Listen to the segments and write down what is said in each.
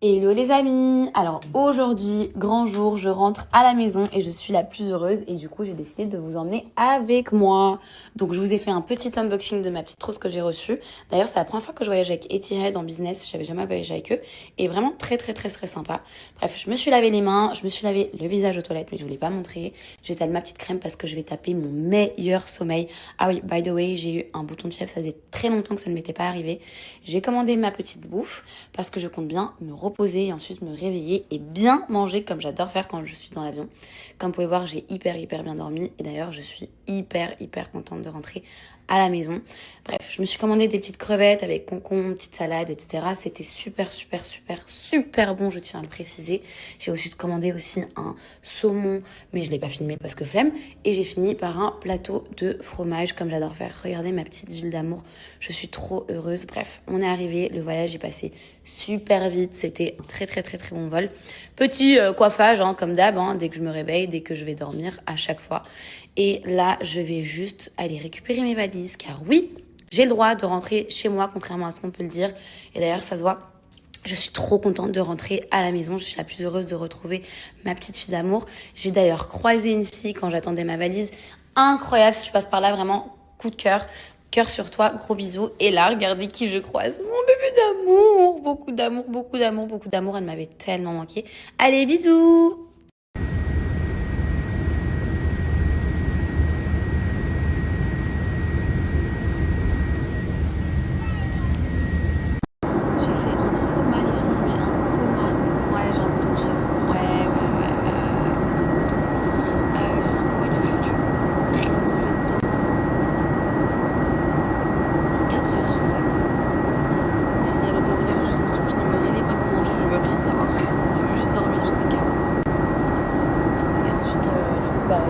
Hello les amis. Alors aujourd'hui, grand jour, je rentre à la maison et je suis la plus heureuse et du coup j'ai décidé de vous emmener avec moi. Donc je vous ai fait un petit unboxing de ma petite trousse que j'ai reçue. D'ailleurs c'est la première fois que je voyage avec Etihad en business, j'avais jamais voyagé avec eux et vraiment très sympa. Bref, je me suis lavé les mains, je me suis lavé le visage aux toilettes mais je vous l'ai pas montré. J'étale ma petite crème parce que je vais taper mon meilleur sommeil. Ah oui, by the way, j'ai eu un bouton de fièvre, ça faisait très longtemps que ça ne m'était pas arrivé. J'ai commandé ma petite bouffe parce que je compte bien me reposer et ensuite me réveiller et bien manger comme j'adore faire quand je suis dans l'avion. Comme vous pouvez voir, j'ai hyper bien dormi et d'ailleurs je suis hyper contente de rentrer à la maison. Bref, je me suis commandé des petites crevettes avec concombre, petite salade, etc. C'était super bon, je tiens à le préciser. J'ai aussi commandé un saumon, mais je l'ai pas filmé parce que flemme. Et j'ai fini par un plateau de fromage comme j'adore faire. Regardez ma petite ville d'amour, je suis trop heureuse. Bref, on est arrivé, le voyage est passé super vite. C'était un très bon vol. Petit coiffage, comme d'hab, dès que je me réveille, dès que je vais dormir, à chaque fois. Et là, je vais juste aller récupérer mes valises, car oui, j'ai le droit de rentrer chez moi, contrairement à ce qu'on peut le dire. Et d'ailleurs, ça se voit. Je suis trop contente de rentrer à la maison. Je suis la plus heureuse de retrouver ma petite fille d'amour. J'ai d'ailleurs croisé une fille quand j'attendais ma valise. Incroyable, si tu passes par là, vraiment, coup de cœur. Cœur sur toi, gros bisous. Et là, regardez qui je croise. Mon bébé d'amour. Beaucoup d'amour. Elle m'avait tellement manqué. Allez, bisous.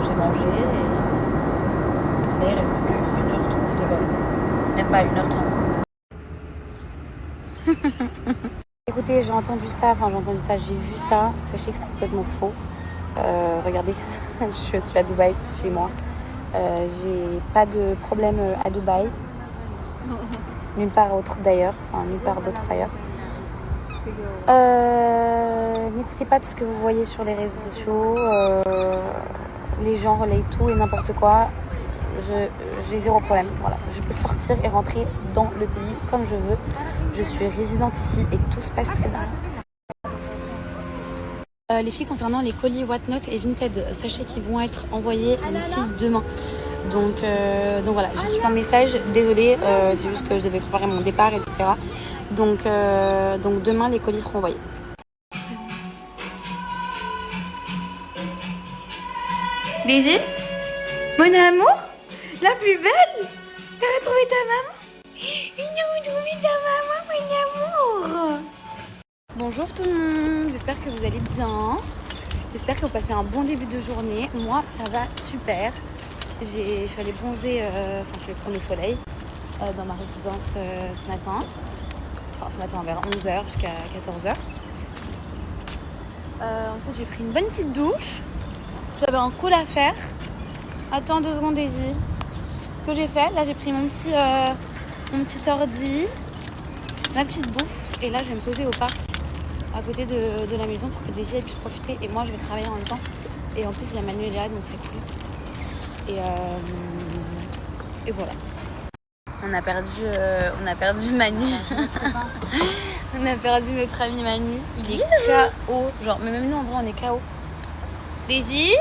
J'ai mangé et là il reste plus que 1h30 de vol. Même pas 1h30. Écoutez, j'ai entendu ça, j'ai vu ça. Sachez que c'est complètement faux. Regardez, je suis à Dubaï, chez moi. J'ai pas de problème à Dubaï. Nulle part autre d'ailleurs, nulle part d'autre ailleurs. N'écoutez pas tout ce que vous voyez sur les réseaux sociaux. Les gens relayent tout et n'importe quoi. J'ai zéro problème. Voilà. Je peux sortir et rentrer dans le pays comme je veux. Je suis résidente ici et tout se passe très bien. Les filles, concernant les colis Whatnot et Vinted, sachez qu'ils vont être envoyés d'ici demain. Donc voilà, j'ai reçu un message. Désolée, c'est juste que je devais préparer mon départ, etc. Donc demain, les colis seront envoyés. Daisy, mon amour, la plus belle. T'as retrouvé ta maman? J'ai retrouvé ta maman, mon amour. Bonjour tout le monde, j'espère que vous allez bien. J'espère que vous passez un bon début de journée. Moi, ça va super. Je suis allée bronzer, je suis allée prendre le soleil dans ma résidence ce matin. Ce matin vers 11h jusqu'à 14h. Ensuite, j'ai pris une bonne petite douche. J'avais un call à faire. Attends 2 secondes, Daisy. Ce que j'ai fait, là j'ai pris mon petit ordi, ma petite bouffe. Et là je vais me poser au parc à côté de la maison pour que Daisy puisse profiter. Et moi je vais travailler en même temps. Et en plus il y a Manu et Léa, donc c'est cool. Et voilà. On a perdu Manu. On a perdu notre ami Manu. Il est KO. Mais même nous en vrai on est KO. Daisy,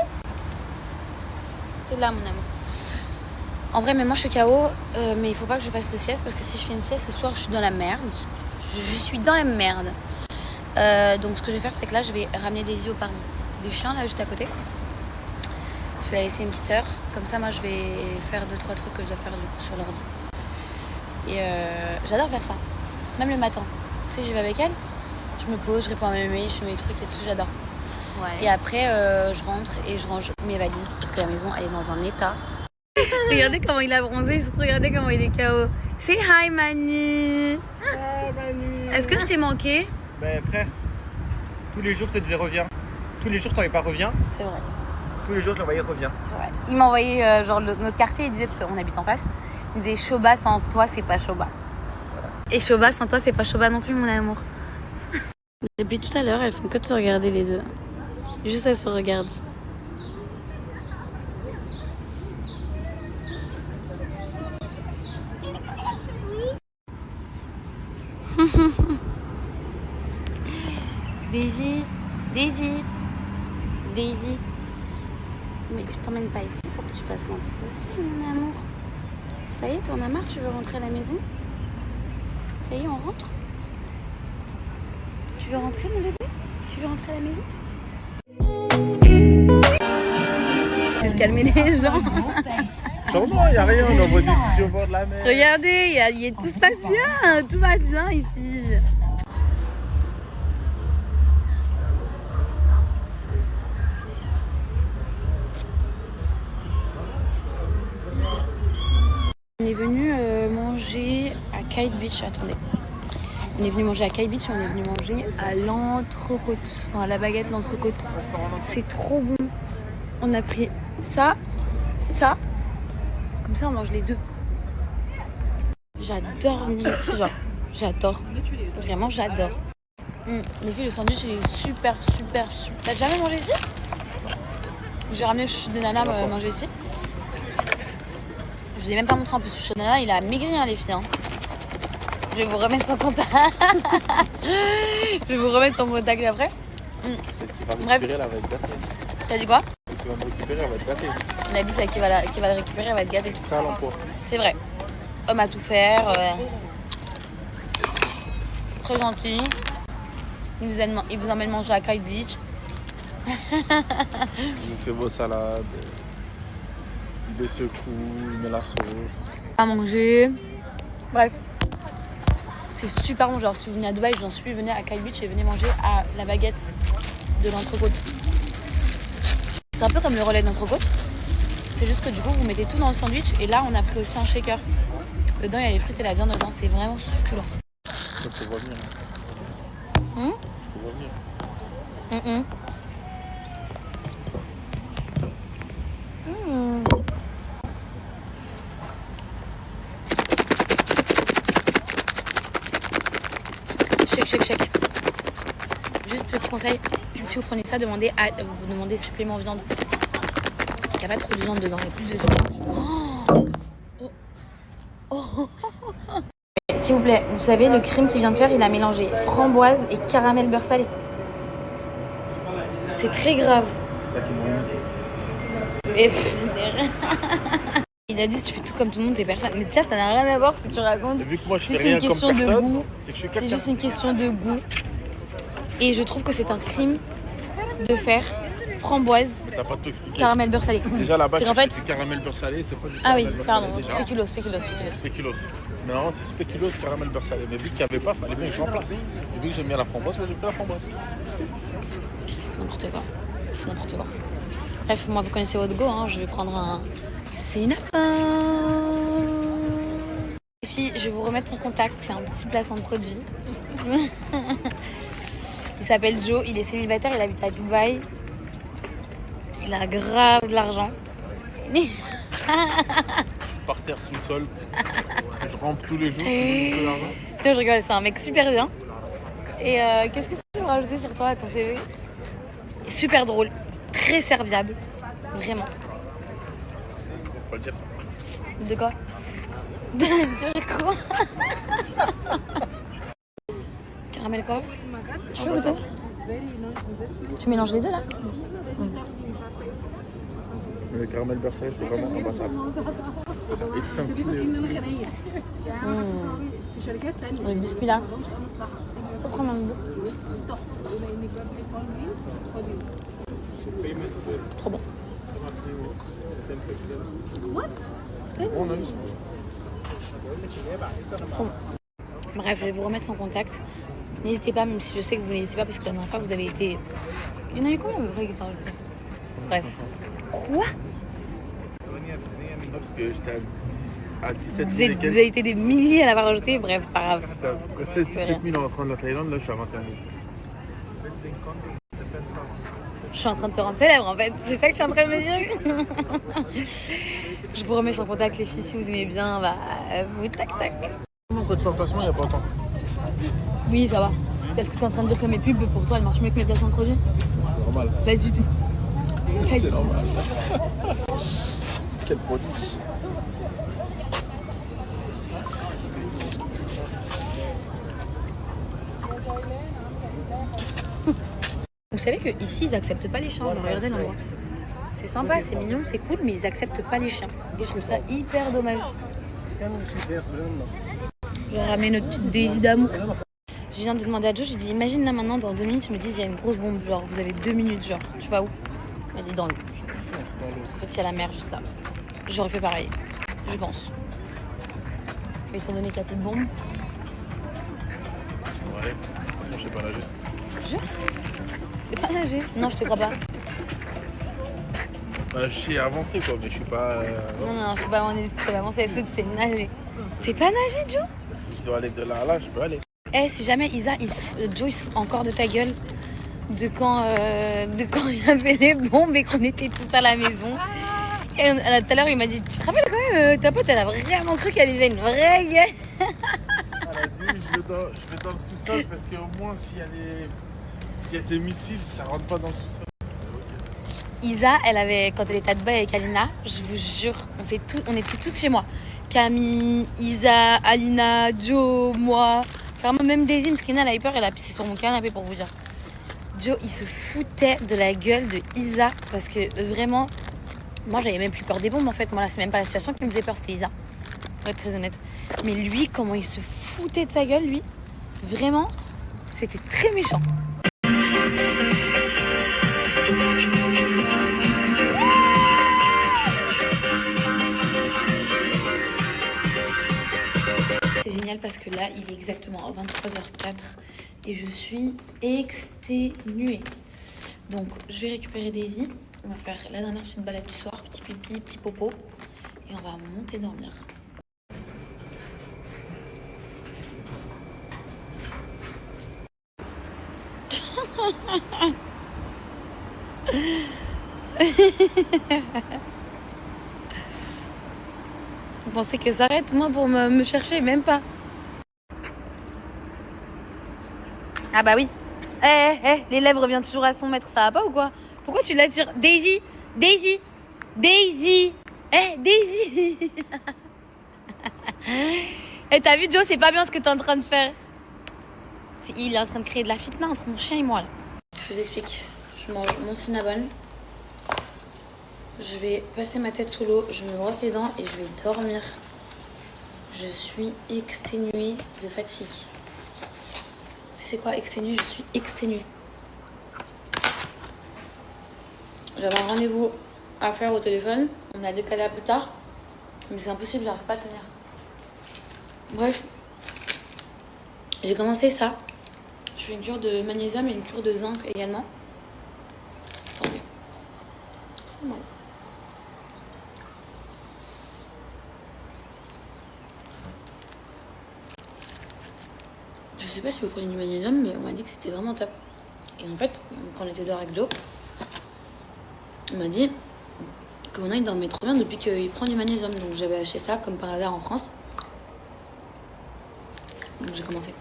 c'est là mon amour. En vrai, mais moi je suis KO, mais il faut pas que je fasse de sieste parce que si je fais une sieste ce soir, je suis dans la merde. Je suis dans la merde. Donc ce que je vais faire, c'est que là, je vais ramener Daisy au parc des chiens, là juste à côté. Je vais la laisser une petite heure. Comme ça, moi, je vais faire 2-3 trucs que je dois faire du coup sur l'ordi. Et j'adore faire ça, même le matin. Tu sais, j'y vais avec elle. Je me pose, je réponds à mes mails, je fais mes trucs et tout. J'adore. Ouais. Et après, je rentre et je range mes valises parce que la maison, elle est dans un état. Regardez comment il a bronzé, surtout regardez comment il est KO. Say hi Manu. Hi Manu. Est-ce que je t'ai manqué? Ben frère, tous les jours je te disais reviens. Tous les jours je t'envoyais pas reviens. C'est vrai. Tous les jours je l'envoyais reviens. C'est vrai. Il m'a envoyé notre quartier, il disait, parce qu'on habite en face, il disait Shoba sans toi c'est pas Shoba. Voilà. Et Shoba sans toi c'est pas Shoba non plus mon amour. Depuis tout à l'heure, elles font que de se regarder les deux. Juste elles se regardent. Daisy, Daisy, Daisy. Mais je t'emmène pas ici pour que tu fasses l'antisocial, mon amour. Ça y est, t'en as marre, tu veux rentrer à la maison? Ça y est, on rentre? Tu veux rentrer, mon bébé? Tu veux rentrer à la maison? Tu veux calmer les gens? Sûrement, il n'y a rien, on envoie des petits au bord de la mer. Regardez, tout se passe bien, tout va bien ici. On est venu manger à Kite Beach. Attendez. On est venu manger à Kite Beach et on est venu manger à l'entrecôte. Enfin, à la baguette, l'entrecôte. C'est trop bon. On a pris ça, ça. Comme ça, on mange les deux. J'adore venir ici, genre. J'adore. Vraiment, j'adore. Les filles, le sandwich, il est super, super, super. T'as jamais mangé ici? J'ai ramené le chouchou de Nana manger ici. Je vous ai même pas montré un peu ce chouchou de Nana. Il a maigri, hein, les filles. Hein. Je vais vous remettre son contact. Je vais vous remettre son contact après. Bref. Elle va être gâtée. T'as dit quoi? Tu vas me récupérer, elle va être gâtée. Il a dit ça, qu'il va le récupérer, elle va être gâtée. Ça à l'emploi. C'est vrai. Homme à tout faire. Très gentil. Il vous emmène manger à Kite Beach. Il vous fait vos salades. Il les secoue, il met la sauce. À manger. Bref. C'est super bon. Genre, si vous venez à Dubaï, je vous en supplie, venez à Kite Beach et venez manger à la baguette de l'entrecôte. C'est un peu comme le relais d'entrecôte. C'est juste que du coup, vous mettez tout dans le sandwich. Et là, on a pris aussi un shaker. Dedans, il y a les frites et la viande dedans. C'est vraiment succulent. Ça te voit venir. Ça te voit venir. Shake. Juste petit conseil, si vous prenez ça, vous demandez supplément viande. Parce qu'il n'y a pas trop de viande dedans, il y a plus de viande. S'il vous plaît, vous savez, le crème qu'il vient de faire, il a mélangé framboise et caramel beurre salé. C'est très grave. C'est ça qui est Et il a dit si tu fais tout comme tout le monde, t'es personne. Mais déjà, ça n'a rien à voir ce que tu racontes. Et vu que moi je fais C'est rien une question comme personne, de goût. c'est que je suis C'est quelqu'un. juste une question de goût. Et je trouve que c'est un crime de faire framboise, T'as pas tout expliqué. caramel beurre salé. Déjà là-bas, C'est c'est en fait... du caramel beurre salé, c'est pas du Ah caramel oui, beurre pardon, salé. Déjà. spéculoos. Mais non, c'est spéculoos caramel beurre salé. Mais vu qu'il n'y avait pas, fallait bien que je remplace. Et vu que j'aime bien la framboise, j'ai pris la framboise. N'importe quoi. C'est n'importe quoi. Bref, moi vous connaissez votre go, hein. Je vais prendre un... C'est une... Les filles, je vais vous remettre son contact. C'est un petit placement de produit. Il s'appelle Joe, il est célibataire, il habite à Dubaï. Il a grave de l'argent. Par terre sous le sol. Je rentre tous les jours, tout l'argent. Non, je rigole, c'est un mec super bien. Et qu'est-ce que tu veux rajouter sur toi à ton CV? Super drôle, très serviable, vraiment. Faut pas le dire ça. De quoi? De quoi? Caramel quoi? Tu peux goûter? Tu mélanges les deux là? Le caramel beurre salé, c'est vraiment imbattable. Ça éteint tous les... Le biscuit là. Faut prendre un bout. Trop bon. On a eu Trop bon. Bref, je vais vous remettre son contact. N'hésitez pas, même si je sais que vous n'hésitez pas, parce que la dernière fois vous avez été... Il y en a eu combien à peu près qui parlent de ça? Bref. Quoi? Parce que j'étais à 17 Vous 000 et avez quelques. été des milliers à l'avoir rajouté, bref, c'est pas grave. J'étais à peu près 16-17 000 en rentrant de la Thaïlande, là je suis à 21 000. Je suis en train de te rendre célèbre en fait, c'est ça que tu es en train de me dire. Je vous remets son contact les filles, si vous aimez bien, bah vous tac tac. Quand tu fais un placement, il n'y a pas autant. Oui, ça va. Est-ce que t'es en train de dire que mes pubs, pour toi, elles marchent mieux que mes placements de produits? Normal. Pas du tout. C'est normal. Quel produit? Vous savez qu'ici, ils acceptent pas les chiens. Regardez l'endroit. C'est sympa, c'est mignon, c'est cool, mais ils acceptent pas les chiens. Et je trouve ça hyper dommage. Je vais ramener notre petite Daisy d'amour. Je viens de demander à Joe, j'ai dit imagine là maintenant dans 2 minutes, tu me dis il y a une grosse bombe, genre vous avez 2 minutes, genre tu vas où? Il m'a dit dans l'eau. En fait, il y a la mer juste là. J'aurais fait pareil, je pense. Mais étant donné qu'il y a plus de bombe. Ouais, de toute façon, je sais pas nager. Je sais pas nager. Non, je te crois pas. Bah, je sais avancer quoi, mais je suis pas. Non, je sais pas avancer. Est-ce que tu sais nager? C'est pas nager, Joe? Si je dois aller de là à là, je peux aller. Eh, si jamais Joe, il se fout encore de ta gueule de quand il y avait les bombes et qu'on était tous à la maison. Et tout à l'heure, il m'a dit, tu te rappelles quand même, ta pote, elle a vraiment cru qu'elle vivait une vraie guerre. Elle a dit, je vais dans le sous-sol parce qu'au moins, s'il y a des missiles, ça rentre pas dans le sous-sol. Isa, quand elle était à Dubaï avec Alina, je vous jure, on était tous chez moi. Camille, Isa, Alina, Joe, moi. Carrément, même Daisy, Mskina, elle a eu peur, elle a pissé sur mon canapé pour vous dire. Joe, il se foutait de la gueule de Isa parce que vraiment, moi j'avais même plus peur des bombes en fait. Moi là, c'est même pas la situation qui me faisait peur, c'est Isa. Pour être très honnête. Mais lui, comment il se foutait de sa gueule, lui, vraiment, c'était très méchant. C'est génial parce que là, il est exactement 23h04 et je suis exténuée. Donc, je vais récupérer Daisy. On va faire la dernière petite balade du soir, petit pipi, petit popo. Et on va monter dormir. Vous pensez qu'elle s'arrête, moi, pour me chercher? Même pas. Ah bah oui. Les lèvres reviennent toujours à son maître, ça va pas ou quoi? Pourquoi tu l'attires? Daisy, Daisy, Daisy. Daisy. T'as vu, Joe, c'est pas bien ce que t'es en train de faire. Il est en train de créer de la fitna entre mon chien et moi là. Je vous explique. Je mange mon cinnabon. Je vais passer ma tête sous l'eau, je me brosse les dents et je vais dormir. Je suis exténuée de fatigue. C'est quoi exténuée? Je suis exténuée. J'avais un rendez-vous à faire au téléphone. On me l'a décalé à plus tard. Mais c'est impossible, j'arrive pas à tenir. Bref. J'ai commencé ça. Je fais une cure de magnésium et une cure de zinc également. Attendez. C'est bon. Je sais pas si vous prenez du magnésium, mais on m'a dit que c'était vraiment top. Et en fait, quand on était dehors avec Joe, il m'a dit que maintenant il dormait trop bien depuis qu'il prend du magnésium. Donc j'avais acheté ça comme par hasard en France. Donc j'ai commencé.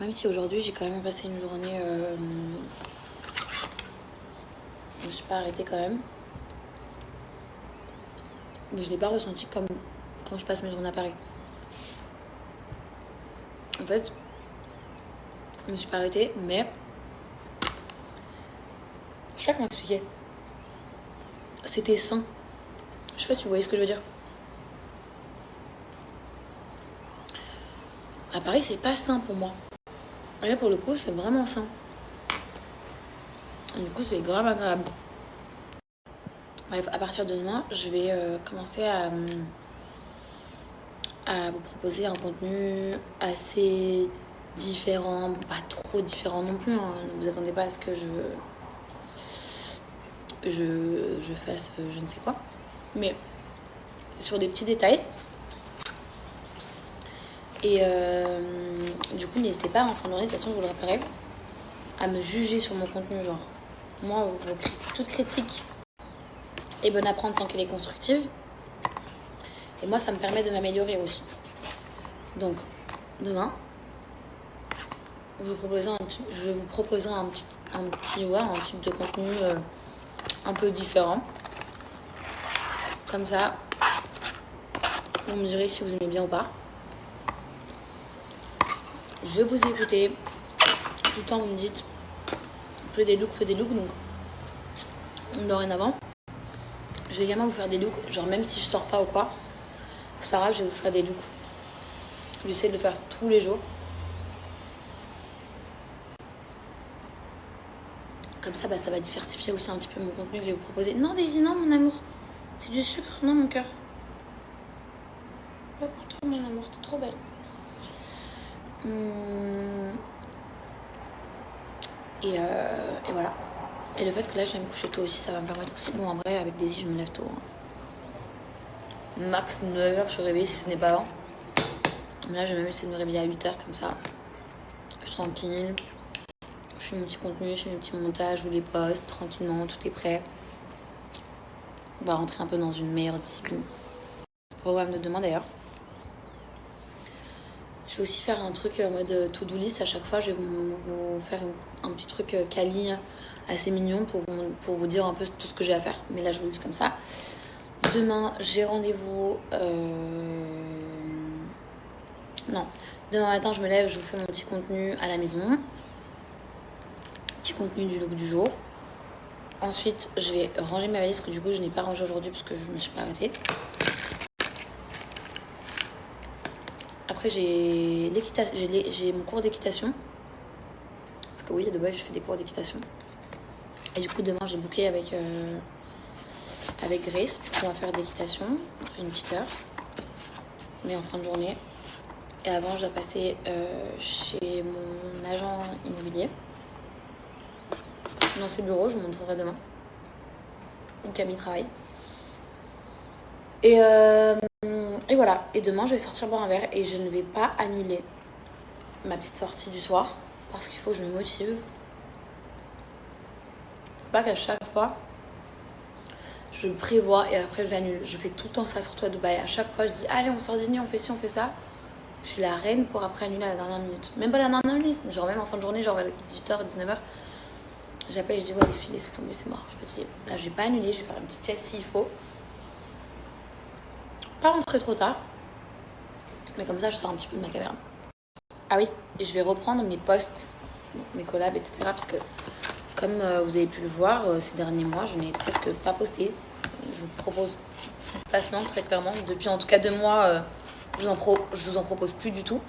Même si aujourd'hui j'ai quand même passé une journée je me suis pas arrêtée quand même. Mais je l'ai pas ressenti comme quand je passe mes journées à Paris. En fait, je me suis pas arrêtée, mais je sais pas comment expliquer. C'était sain. Je sais pas si vous voyez ce que je veux dire. À Paris, c'est pas sain pour moi. Et là, pour le coup, c'est vraiment sain. Et du coup, c'est grave agréable. Bref, à partir de demain, je vais commencer à vous proposer un contenu assez différent, pas trop différent non plus, hein. Ne vous attendez pas à ce que je fasse je ne sais quoi, mais sur des petits détails. Et du coup, n'hésitez pas en fin de journée, de toute façon, je vous le rappellerai, à me juger sur mon contenu. Genre, moi, toute critique est bonne à prendre tant qu'elle est constructive. Et moi, ça me permet de m'améliorer aussi. Donc, demain, je vous proposerai un type de contenu un peu différent. Comme ça, vous me direz si vous aimez bien ou pas. Je vous ai écouté. Tout le temps, vous me dites fais des looks. Donc, dorénavant, je vais également vous faire des looks. Genre, même si je sors pas ou quoi, c'est pas grave, je vais vous faire des looks. J'essaie de le faire tous les jours. Comme ça, ça va diversifier aussi un petit peu mon contenu que je vais vous proposer. Non, Daisy, non, mon amour. C'est du sucre, non, mon cœur. Pas pour toi, mon amour, t'es trop belle. Et voilà. Et le fait que là, je vais me coucher tôt aussi, ça va me permettre aussi... Bon, en vrai, avec Daisy, je me lève tôt. Max 9h, je suis réveillée si ce n'est pas avant. Mais là, je vais même essayer de me réveiller à 8h, comme ça. Je suis tranquille. Je fais mon petit contenu, je fais mes petits montages, je vous les poste tranquillement, tout est prêt. On va rentrer un peu dans une meilleure discipline. Programme de demain d'ailleurs. Je vais aussi faire un truc en mode to-do list. À chaque fois, je vais vous faire un petit truc quali assez mignon pour vous dire un peu tout ce que j'ai à faire. Mais là, je vous le dis comme ça. Demain, j'ai rendez-vous... Non. Demain matin, je me lève, je vous fais mon petit contenu à la maison. Petit contenu du look du jour. Ensuite, je vais ranger ma valise, que du coup, je n'ai pas rangé aujourd'hui parce que je ne me suis pas arrêtée. Après, j'ai mon cours d'équitation. Parce que oui, de base, je fais des cours d'équitation. Et du coup, demain, j'ai booké avec Grace. Du coup, on va faire de l'équitation. On fait une petite heure. Mais en fin de journée. Et avant, je dois passer chez mon agent immobilier. Dans ses bureaux, je vous montrerai demain. Où Camille travaille. Et voilà. Et demain, je vais sortir boire un verre. Et je ne vais pas annuler ma petite sortie du soir. Parce qu'il faut que je me motive. Faut pas qu'à chaque fois, je prévois et après j'annule. Je fais tout le temps ça, surtout à Dubaï. À chaque fois, je dis allez, on sort dîner, on fait ci, on fait ça. Je suis la reine pour après annuler à la dernière minute. Même pas la dernière minute. Genre même en fin de journée, genre vers 18h, 19h. J'appelle et je dis ouais les filles, laissez tomber, c'est mort. Je suis fatiguée. Là, je vais pas annuler, je vais faire une petite sieste s'il faut. Pas rentrer trop tard. Mais comme ça, je sors un petit peu de ma caverne. Ah oui, et je vais reprendre mes posts, mes collabs, etc. Parce que comme vous avez pu le voir, ces derniers mois, je n'ai presque pas posté. Je vous propose plus de placement, très clairement. Depuis en tout cas 2 mois, je vous en propose plus du tout.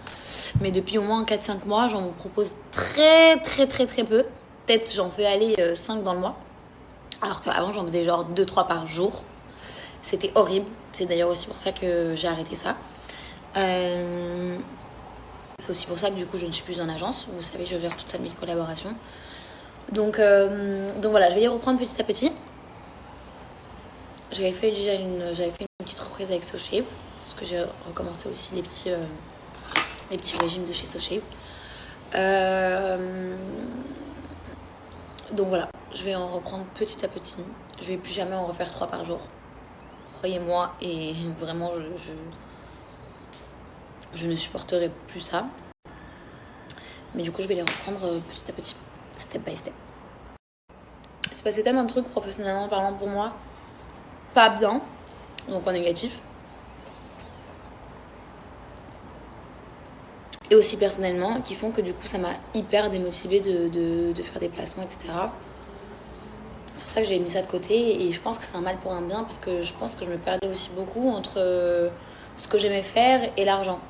Mais depuis au moins 4-5 mois, j'en vous propose très peu. Peut-être j'en fais aller 5 dans le mois. Alors qu'avant, j'en faisais genre 2-3 par jour. C'était horrible. C'est d'ailleurs aussi pour ça que j'ai arrêté ça. C'est aussi pour ça que du coup, je ne suis plus en agence. Vous savez, je gère toutes mes collaborations. Donc voilà, je vais les reprendre petit à petit. J'avais fait une petite reprise avec SoShape. Parce que j'ai recommencé aussi les petits régimes de chez SoShape. Donc voilà, je vais en reprendre petit à petit. Je vais plus jamais en refaire 3 par jour. Croyez-moi, et vraiment, je ne supporterai plus ça. Mais du coup, je vais les reprendre petit à petit, step by step. C'est passé tellement de trucs professionnellement parlant pour moi, pas bien, donc en négatif. Et aussi personnellement, qui font que du coup ça m'a hyper démotivée de faire des placements, etc. C'est pour ça que j'ai mis ça de côté et je pense que c'est un mal pour un bien parce que je pense que je me perdais aussi beaucoup entre ce que j'aimais faire et l'argent.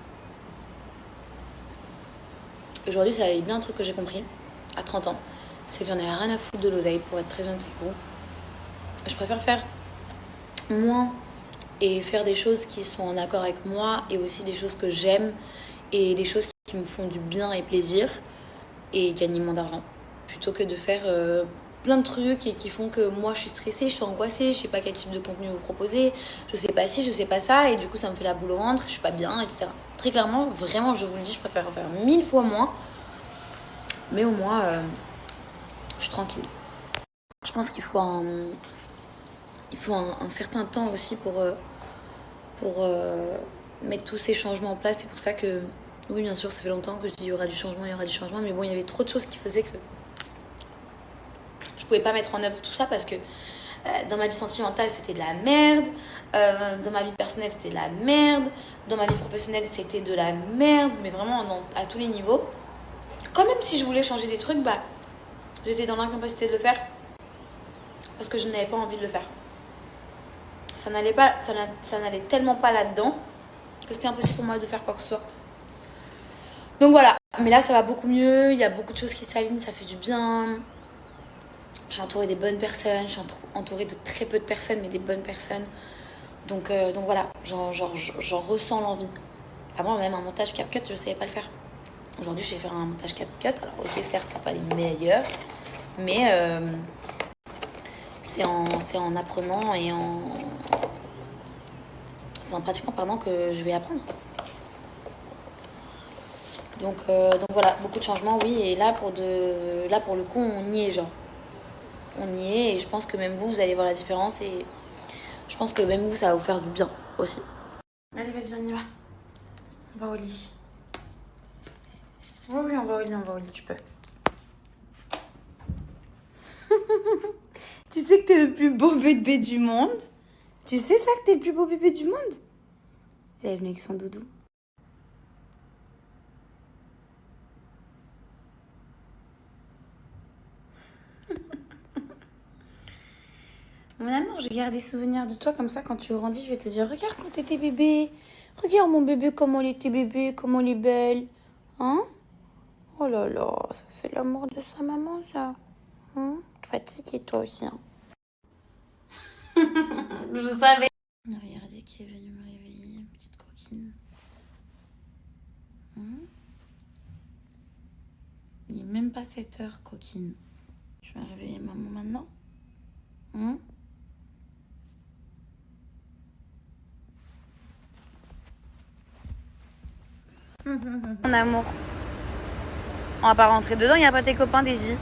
Aujourd'hui, ça a bien un truc que j'ai compris à 30 ans, c'est que j'en ai rien à foutre de l'oseille, pour être très honnête avec vous. Je préfère faire moins et faire des choses qui sont en accord avec moi et aussi des choses que j'aime et des choses qui me font du bien et plaisir et gagner moins d'argent plutôt que de faire plein de trucs et qui font que moi je suis stressée, je suis angoissée, je sais pas quel type de contenu vous proposer, je sais pas ci, je sais pas ça et du coup ça me fait la boule au ventre, je suis pas bien, etc. Très clairement, vraiment je vous le dis, je préfère en faire 1000 fois moins mais au moins je suis tranquille. Je pense qu'il faut un certain temps aussi pour mettre tous ces changements en place. C'est pour ça que, oui, bien sûr, ça fait longtemps que je dis il y aura du changement, il y aura du changement. Mais bon, il y avait trop de choses qui faisaient que je pouvais pas mettre en œuvre tout ça parce que dans ma vie sentimentale, c'était de la merde. Dans ma vie personnelle, c'était de la merde. Dans ma vie professionnelle, c'était de la merde. Mais vraiment, à tous les niveaux. Quand même, si je voulais changer des trucs, bah, j'étais dans l'incapacité de le faire. Parce que je n'avais pas envie de le faire. Ça n'allait tellement pas là-dedans que c'était impossible pour moi de faire quoi que ce soit. Donc voilà. Mais là, ça va beaucoup mieux. Il y a beaucoup de choses qui s'alignent. Ça fait du bien. Je suis entourée des bonnes personnes. Je suis entourée de très peu de personnes, mais des bonnes personnes. Donc voilà. J'en ressens l'envie. Avant, même un montage CapCut, je ne savais pas le faire. Aujourd'hui, je sais faire un montage CapCut. Alors, ok, certes, c'est pas les meilleurs. Mais c'est en apprenant et c'est en pratiquant que je vais apprendre. Donc voilà, beaucoup de changements, oui. Et là, pour le coup, on y est, genre. On y est et je pense que même vous allez voir la différence. Et je pense que même vous, ça va vous faire du bien aussi. Allez, vas-y, on y va. On va au lit. Oui, on va au lit, tu peux. Tu sais que t'es le plus beau bébé du monde? Tu sais ça, que t'es le plus beau bébé du monde? Elle est venue avec son doudou. Mon amour, j'ai gardé souvenirs de toi comme ça. Quand tu grandis, je vais te dire, regarde quand t'étais bébé. Regarde mon bébé, comment il était bébé, comment il est belle. Hein? Oh là là, ça c'est l'amour de sa maman, ça. Hein? Fatiguée toi aussi, hein. Je savais. Regardez qui est venu me réveiller, petite coquine. Hein? Il n'est même pas 7 heures, coquine. Je vais réveiller maman maintenant. Hein? Mon amour. On va pas rentrer dedans, il n'y a pas tes copains, Daisy.